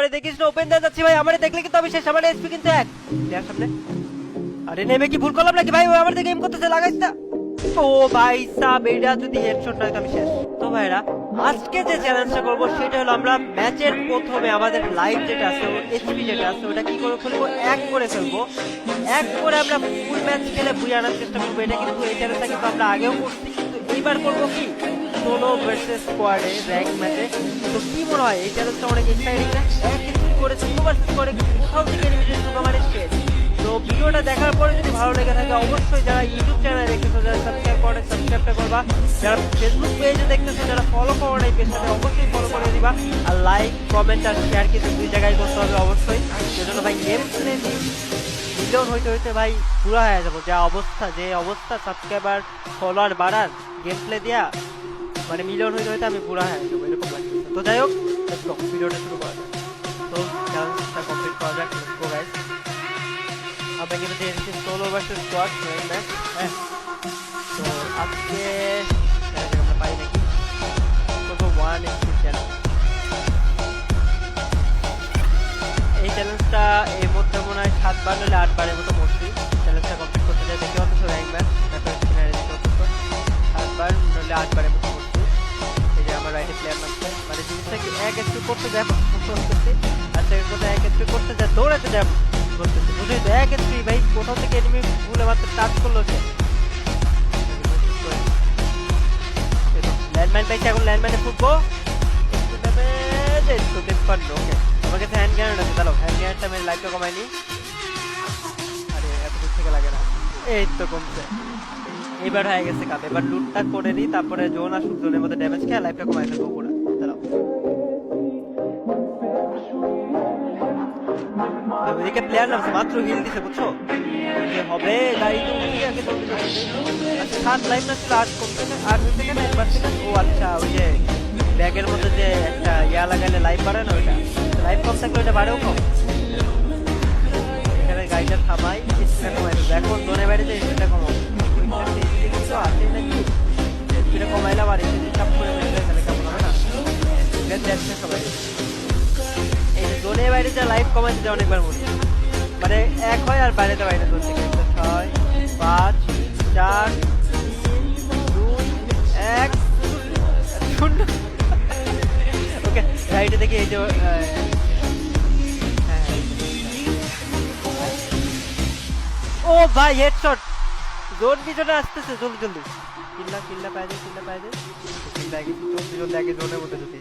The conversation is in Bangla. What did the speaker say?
আমারে দেখিস না, ওপেন দিয়ে যাচ্ছি ভাই, আমারে দেখলে কিন্তু আমি শেষ, আমার এসপি কিন্তু এক প্লেয়ার সামনে। আরে নেমে কি ভুল করলাম নাকি ভাই? ও আমার দিকে এম করতেছে, লাগাইস না। ও ভাই সাব, এটা যদি হেডশট নয় তো আমি শেষ। তো ভাইরা আজকে যে চ্যালেঞ্জটা করবো সেটা হলো আমরা ম্যাচের প্রথমে আমাদের লাইফ যেটা আছে, এইচপি যেটা আছে, ওটা কি করে ফেলবো, এক করে ফেলবো। এক করে আমরা ফুল ম্যাচ খেলে বুঝে আনার চেষ্টা করবো। এটা কিন্তু এই চ্যালেঞ্জটা কিন্তু আমরা আগেও করছি, কিন্তু এইবার করবো কি সোলো ভার্সেস স্কোয়াডে র্যাঙ্ক ম্যাচে। তো কি মনে হয় এই চ্যালেঞ্জটা অনেক এক্সাইটিং না? এক কিছু করে সোলো ভার্সেস স্কোয়াডে কোথাও থেকে এলিমিনেট শুরু আমার শেষ। তো ভিডিওটা দেখার পরে যদি ভালো লেগে থাকে অবশ্যই যারা ইউটিউব চ্যানেলে দেখতেছো, যারা সাবস্ক্রাইব করে সাবস্ক্রাইবটা করবা, যারা ফেসবুক পেজে দেখতেছো, যারা ফলো করো না এই পেজটাকে অবশ্যই ফলো করে দিবা। আর লাইক কমেন্ট আর শেয়ার কিন্তু দুই জায়গায় করতে হবে অবশ্যই। সেজন্য ভাই গেম প্লে মিলিয়ন হইতে হইতে ভাই পুরো হয়ে যাবো। যে অবস্থা সাবস্ক্রাইবার ফলোয়ার বাড়ার গেম প্লে দিয়া, মানে মিলিয়ন হইতে হইতে আমি পুরো হয়ে যাবো এরকম লাগছে। তো যাই হোক, ভিডিওটা শুরু করা যাক। তো চ্যালেঞ্জটা কমপ্লিট করা যাক। Let's go guys. আমরা কিন্তু দিয়েছি সোলো ভার্সেস স্কোয়াড ম্যাচ। হ্যাঁ, তো আজকে আমরা পাই নাকি করবো 1 চ্যালেঞ্জ। এই চ্যালেঞ্জটা এর মধ্যে মনে হয় 7 বার নইলে 8 বারের মতো মরছি চ্যালেঞ্জটা কমপ্লিট করতে যাই। দেখতে পাচ্ছ র্যাঙ্ক ম্যাচ 7 বার নইলে 8 বারের মতো মরছি। এই যে আমার রাইটে প্লেয়ার নামছে, মানে জিনিসটা কি এক একটু করতে যায় করতেছি, আর সেকেন্ড কথা এক একটু করতে যায় দৌড়াতে যায় করতেছি, বুঝলি তো? এক একটু ভাই কোথাও থেকে এনিমি ভুলে মাত্র টাচ করলো সে। ল্যান্ডমাইন পাইছে, এখন ল্যান্ডমাইনে ফুটবো। ওকে, আমার কাছে হ্যান্ড গ্রেনেড আছে, দাঁড়াও হ্যান্ড গ্রেনেডটা আমি লাইটটা কমাইনি। আরে এত দূর থেকে লাগে না, এই তো কমছে। এবার হয়ে গেছে কাপ। এবার লুটটা করে নিই, তারপরে জোন আসুক, জোনের মধ্যে ড্যামেজ খেয়ে লাইফটা কমাই ফেলবো পুরো। দাঁড়াও, এদিকে প্লেয়ার নামছে, মাত্র হিল দিছে, বুঝছো? যে হবে গাড়ি তো উঠে আগে জলদি জলদি। আচ্ছা 7 লাইফ না ছিল, 8 কমছে না, 8 থেকে না 1 সেকেন্ড। ও আচ্ছা, ওই যে ব্যাগের মধ্যে যে একটা ইয়া লাগাইলে লাইফ বাড়ে না, ওইটা লাইফ কম থাকলে ওইটা বাড়েও কম। এখানে গাড়িটা থামাই, স্পিডটা কমাই দেবো। এখন জোনে বাইরে যে স্পিডটা কমাবো, কিন্তু আসেই নাকি স্পিডটা কমাইলাম আর এসে চাপ করে ফেললে তাহলে কেমন হবে না? দেখছে সবাই এই যে জোনের বাইরে যা লাইফ কমাই দিতে অনেকবার মনে, মানে এক হয় আর বাইরেতে বাইরে জোন থেকে 6 5 4 3 2 1 শূন্য। ওকে, রাইটে দেখি এই যে ও ভাই হেডশট, জোন পিছনে আসতেছে, জলদি জলদি কিল্লা পাই দে, কিল্লা পাই দে, কিল্লা আগে জলদি জলদি আগে জোনের মধ্যে ঢুকি।